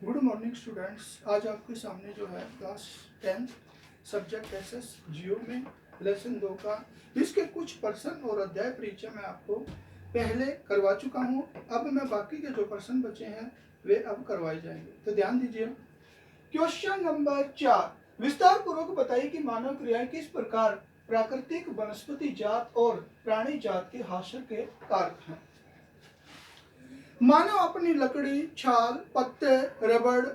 Good morning students. आज आपके सामने जो है क्लास 10 सब्जेक्ट एसएस जियो में लेसन 2 का इसके कुछ प्रश्न और अध्याय परिचय मैं आपको पहले करवा चुका हूं। अब मैं बाकी के जो प्रश्न बचे हैं वे अब करवाए जाएंगे, तो ध्यान दीजिए। क्वेश्चन नंबर 4, विस्तार पूर्वक बताइए कि मानव क्रियाएं किस प्रकार प्राकृतिक वनस्पति जात और प्राणी जात के हासिल के कारक हैं। मानव अपनी लकड़ी, छाल, पत्ते, रबड़,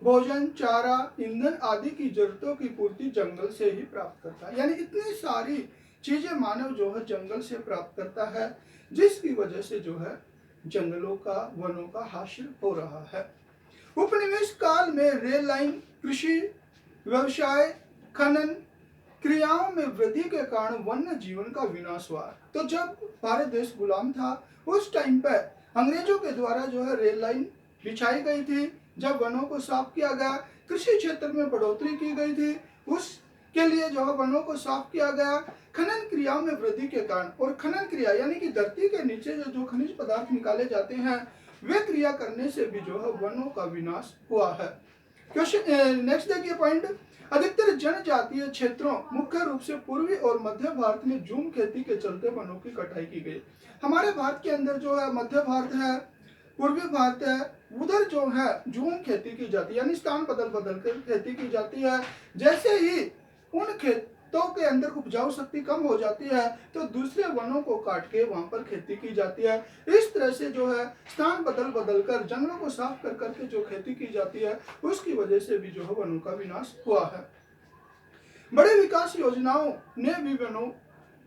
भोजन, चारा, ईंधन आदि की जरूरतों की पूर्ति जंगल से ही प्राप्त करता है। यानी इतनी सारी चीजें मानव जो है जंगल से प्राप्त करता है, जिसकी वजह से जो है जंगलों का, वनों का हासिल हो रहा है। उपनिवेश काल में रेल लाइन, कृषि, व्यवसाय, खनन क्रियाओं में वृद्धि के कारण वन्य जीवन का विनाश हुआ। तो जब भारत देश गुलाम था उस टाइम पे अंग्रेजों के द्वारा जो है रेल लाइन बिछाई गई थी, जब वनों को साफ किया गया, कृषि क्षेत्र में बढ़ोतरी की गई थी, उसके लिए जो है वनों को साफ किया गया। खनन क्रियाओं में वृद्धि के कारण, और खनन क्रिया यानी कि धरती के नीचे जो खनिज पदार्थ निकाले जाते हैं वे क्रिया करने से भी जो है वनों का विनाश हुआ है। क्वेश्चन नेक्स्ट देखिए पॉइंट, अधिकतर जनजातीय क्षेत्रों मुख्य रूप से पूर्वी और मध्य भारत में जूम खेती के चलते वनों की कटाई की गई। हमारे भारत के अंदर जो है मध्य भारत है, पूर्वी भारत है, उधर जो है जूम खेती की जाती है, यानी स्थान बदल बदल कर खेती की जाती है। जैसे ही उन खेतों के अंदर उपजाऊ शक्ति कम हो जाती है तो दूसरे वनों को काट के वहां पर खेती की जाती है। इस तरह से जो है स्थान बदल बदल कर, जंगलों को साफ कर करके जो खेती की जाती है उसकी वजह से भी जो है वनों का विनाश हुआ है। बड़े विकास योजनाओं ने भी वनों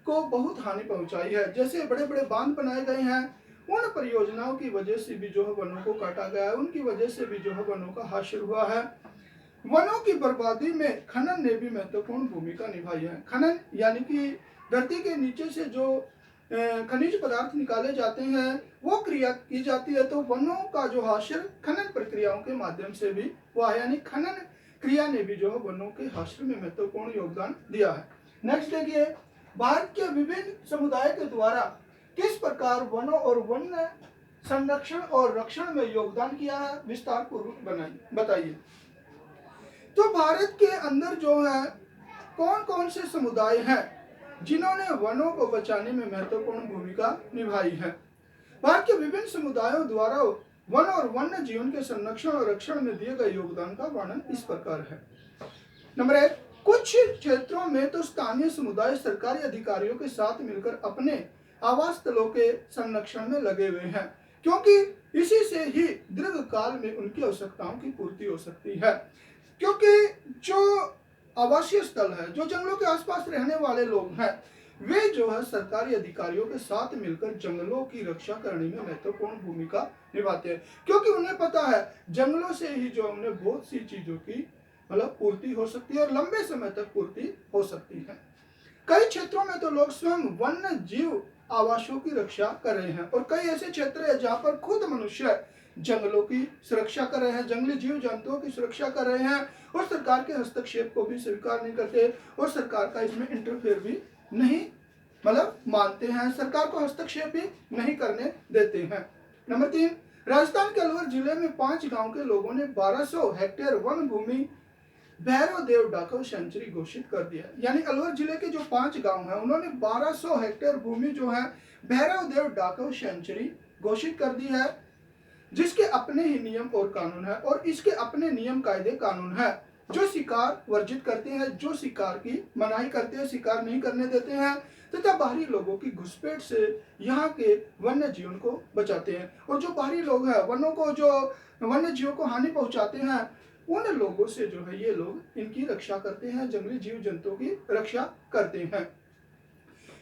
को बहुत हानि पहुंचाई है। जैसे बड़े बड़े बांध बनाए गए हैं, उन परियोजनाओं की वजह से भी जो है वनों को काटा गया है, उनकी वजह से भी जो है वनों का हासिल हुआ है। वनों की बर्बादी में खनन ने भी महत्वपूर्ण भूमिका निभाई है। खनन यानी कि धरती के नीचे से जो खनिज पदार्थ निकाले जाते हैं वो क्रिया की जाती है, तो वनों का जो हासिल खनन प्रक्रियाओं के माध्यम से भी हुआ है। यानी खनन क्रिया ने भी जो है वनों के हासिल में महत्वपूर्ण योगदान दिया है। नेक्स्ट देखिए, भारत के विभिन्न समुदाय के द्वारा किस प्रकार वनों और वन्य संरक्षण और रक्षण में योगदान किया है, विस्तार पूर्वक बताइए। तो भारत के अंदर जो है कौन कौन से समुदाय हैं जिन्होंने वनों को बचाने में महत्वपूर्ण भूमिका निभाई है। भारत के विभिन्न समुदायों द्वारा वन और वन्य जीवन के संरक्षण और रक्षण में दिए गए योगदान का वर्णन इस प्रकार है। नंबर 1, कुछ क्षेत्रों में तो स्थानीय समुदाय सरकारी अधिकारियों के साथ मिलकर अपने आवास स्थलों के संरक्षण में लगे हुए हैं, क्योंकि इसी से ही दीर्घ काल में उनकी आवश्यकताओं की पूर्ति हो सकती है। क्योंकि जो आवासीय स्थल है, जो जंगलों के आसपास रहने वाले लोग हैं, वे जो है सरकारी अधिकारियों के साथ मिलकर जंगलों की रक्षा करने में महत्वपूर्ण भूमिका निभाते हैं, क्योंकि उन्हें पता है जंगलों से ही जो उन्हें बहुत सी चीजों की मतलब पूर्ति हो सकती है और लंबे समय तक पूर्ति हो सकती है। कई क्षेत्रों में तो लोग स्वयं वन्य जीव आवासों की रक्षा कर रहे हैं, और कई ऐसे क्षेत्र है जहाँ पर खुद मनुष्य जंगलों की सुरक्षा कर रहे हैं, जंगली जीव जंतुओं की सुरक्षा कर रहे हैं, और सरकार के हस्तक्षेप को भी स्वीकार नहीं करते और सरकार का इसमें इंटरफेयर भी नहीं मतलब मानते हैं, सरकार को हस्तक्षेप भी नहीं करने देते हैं। नंबर 3, राजस्थान के अलवर जिले में 5 गांव के लोगों ने 1200 हेक्टेयर वन भूमि भैरव देव डाकव सेंचुरी घोषित कर दिया। यानी अलवर जिले के जो 5 गांव हैं उन्होंने 1200 हेक्टेयर भूमि जो है भैरव देव डाकव सेंचुरी घोषित कर दी है, जिसके अपने ही नियम और कानून है, और इसके अपने नियम कायदे कानून है। जो शिकार वर्जित करते हैं, जो शिकार की मनाही करते हैं, शिकार नहीं करने देते हैं, तथा बाहरी लोगों की घुसपैठ से यहाँ के वन्य जीवन को बचाते हैं। और जो बाहरी लोग हैं, वनों को जो वन्य जीवों को हानि पहुंचाते हैं, उन लोगों से जो है ये लोग इनकी रक्षा करते हैं, जंगली जीव जंतुओं की रक्षा करते हैं।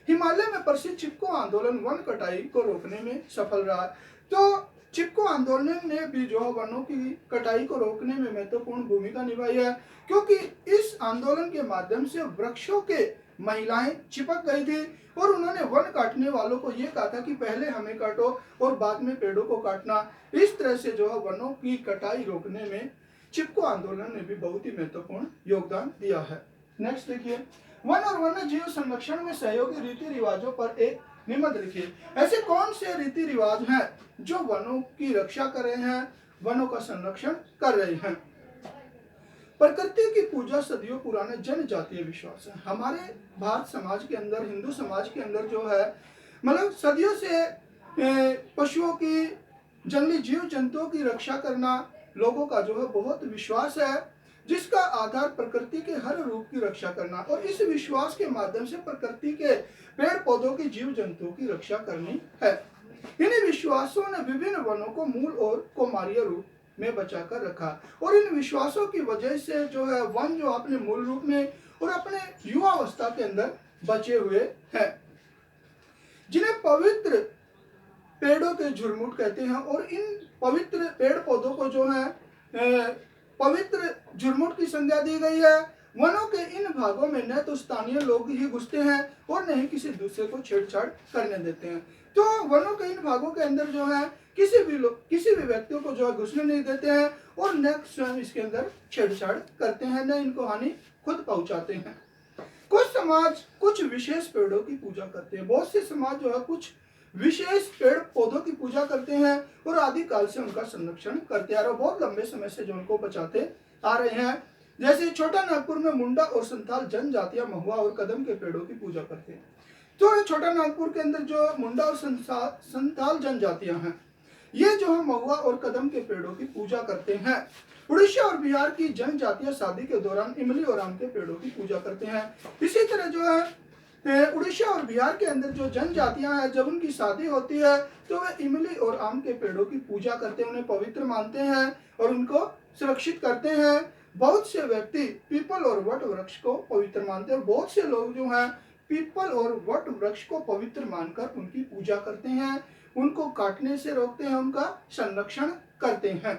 हिमालय में प्रसिद्ध चिपको आंदोलन वन कटाई को रोकने में सफल रहा। तो चिपको आंदोलन ने भी जो वनों की कटाई को रोकने में महत्वपूर्ण भूमिका निभाई है, क्योंकि इस आंदोलन के माध्यम से वृक्षों के महिलाएं चिपक गई थी और उन्होंने वन काटने वालों को ये कहा था कि पहले हमें काटो और बाद में पेड़ों को काटना। इस तरह से जो है वनों की कटाई रोकने में चिपको आंदोलन ने भी बहुत ही महत्वपूर्ण योगदान दिया है। नेक्स्ट देखिए, वन और वन्य जीव संरक्षण में सहयोगी रीति रिवाजों पर एक निबंध लिखिए। ऐसे कौन से रीति रिवाज हैं जो वनों की रक्षा कर रहे हैं वनों का संरक्षण कर रहे हैं। प्रकृति की पूजा सदियों पुराने जनजातीय विश्वास है। हमारे भारत समाज के अंदर, हिंदू समाज के अंदर जो है, मतलब सदियों से पशुओं की, जंगली जीव जंतुओं की रक्षा करना लोगों का जो है बहुत विश्वास है, जिसका आधार प्रकृति के हर रूप की रक्षा करना, और इस विश्वास के माध्यम से प्रकृति के पेड़ पौधों की, जीव जंतुओं की रक्षा करनी है। इन विश्वासों ने विभिन्न वनों को मूल और कौमार्य रूप में बचाकर रखा, और इन विश्वासों की वजह से जो है वन जो अपने मूल रूप में और अपने युवावस्था के अंदर बचे हुए हैं, जिन्हें पवित्र पेड़ों के झुरमुट कहते हैं। और इन पवित्र पेड़ पौधों को जो है पवित्र झुरमुट की संज्ञा दी गई है। वनों के इन भागों में न तो स्थानीय लोग ही घुसते हैं और न ही किसी दूसरे को छेड़छाड़ करने देते हैं। तो वनों के इन भागों के अंदर जो है किसी भी व्यक्तियों को जो है घुसने नहीं देते हैं, और न स्वयं इसके अंदर छेड़छाड़ करते हैं, न इनको हानि खुद पहुंचाते हैं। कुछ समाज कुछ विशेष पेड़ों की पूजा करते हैं। बहुत से समाज जो है कुछ विशेष पेड़ पौधों की पूजा करते हैं और आदिकाल से उनका संरक्षण करते आ रहे हैं, बहुत लंबे समय से जो उनको बचाते आ रहे हैं। जैसे छोटा नागपुर में मुंडा और संथाल जनजातियां महुआ और कदम के पेड़ों की पूजा करते हैं। तो छोटा नागपुर के अंदर जो मुंडा और संथाल जनजातियां हैं, ये जो है महुआ और कदम के पेड़ों की पूजा करते हैं। उड़ीसा और बिहार की जनजातियां शादी के दौरान इमली और आम के पेड़ों की पूजा करते हैं। इसी तरह जो है उड़ीसा और बिहार के अंदर जो जनजातियां हैं, जब उनकी शादी होती है तो वे इमली और आम के पेड़ों की पूजा करते हैं, उन्हें पवित्र मानते हैं और उनको सुरक्षित करते हैं। बहुत से व्यक्ति पीपल और वट वृक्ष को पवित्र मानते हैं। बहुत से लोग जो हैं पीपल और वट वृक्ष को पवित्र मानकर उनकी पूजा करते हैं, उनको काटने से रोकते हैं, उनका संरक्षण करते हैं।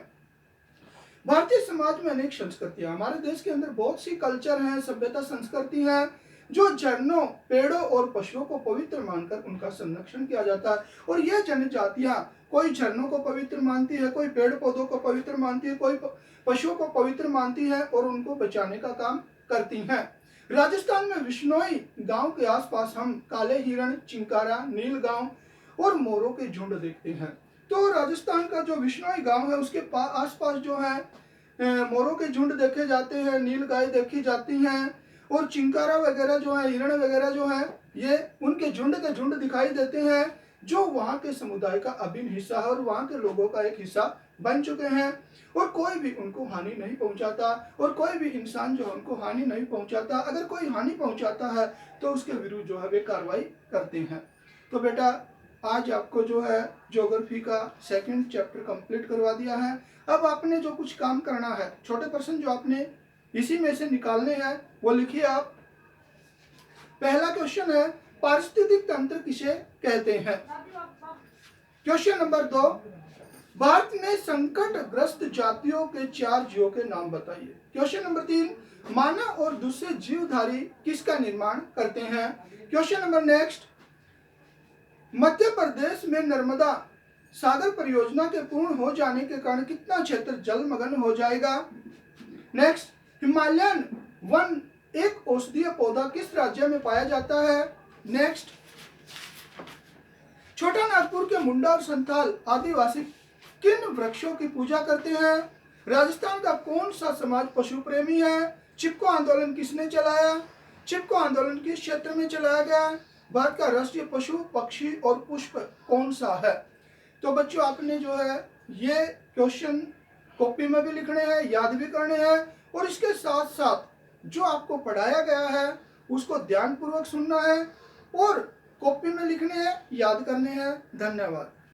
भारतीय समाज में अनेक संस्कृतियां, हमारे देश के अंदर बहुत सी कल्चर हैं, सभ्यता संस्कृति है, जो झरनों, पेड़ों और पशुओं को पवित्र मानकर उनका संरक्षण किया जाता है। और यह जनजातियां कोई झरनों को पवित्र मानती है, कोई पेड़ पौधों को पवित्र मानती है, कोई पशुओं को पवित्र मानती है और उनको बचाने का काम करती हैं। राजस्थान में विश्नोई गांव के आसपास हम काले हिरण, चिंकारा, नील गांव और मोरों के झुंड देखते हैं। तो राजस्थान का जो विश्नोई गांव है उसके आसपास जो है मोरों के झुंड देखे जाते हैं, नील गाय देखी जाती हैं, और चिंकारा वगैरह जो है, हिरण वगैरह जो है, ये उनके झुंड के झुंड दिखाई देते हैं, जो वहाँ के समुदाय का अभिन्न हिस्सा है और वहाँ के लोगों का एक हिस्सा बन चुके हैं, और कोई भी उनको हानि नहीं पहुंचाता, और कोई भी इंसान जो है उनको हानि नहीं पहुंचाता। अगर कोई हानि पहुंचाता है तो उसके विरुद्ध जो है वे कार्रवाई करते हैं। तो बेटा आज आपको जो है ज्योग्राफी का सेकंड चैप्टर कंप्लीट करवा दिया है। अब आपने जो कुछ काम करना है, छोटे प्रश्न जो आपने इसी में से निकालने हैं वो लिखिए आप। पहला क्वेश्चन है, पारिस्थितिक तंत्र किसे कहते हैं? क्वेश्चन नंबर 2, भारत में संकटग्रस्त जातियों के 4 जीवों के नाम बताइए। क्वेश्चन नंबर 3, मानव और दूसरे जीवधारी किसका निर्माण करते हैं? Question number next, Madhya Pradesh में नर्मदा सागर परियोजना के पूर्ण हो जाने के कारण कितना क्षेत्र जलमग्न हो जाएगा? नेक्स्ट, हिमालयन वन एक औषधीय पौधा किस राज्य में पाया जाता है? नेक्स्ट, छोटा नागपुर के मुंडा और संथाल आदिवासी किन वृक्षों की पूजा करते हैं? राजस्थान का कौन सा समाज पशु प्रेमी है? चिपको आंदोलन किसने चलाया? चिपको आंदोलन किस क्षेत्र में चलाया गया? भारत का राष्ट्रीय पशु, पक्षी और पुष्प कौन सा है? तो बच्चों आपने जो है ये क्वेश्चन कॉपी में भी लिखने हैं, याद भी करने हैं, और इसके साथ साथ जो आपको पढ़ाया गया है उसको ध्यानपूर्वक सुनना है और कॉपी में लिखने हैं, याद करने हैं। धन्यवाद।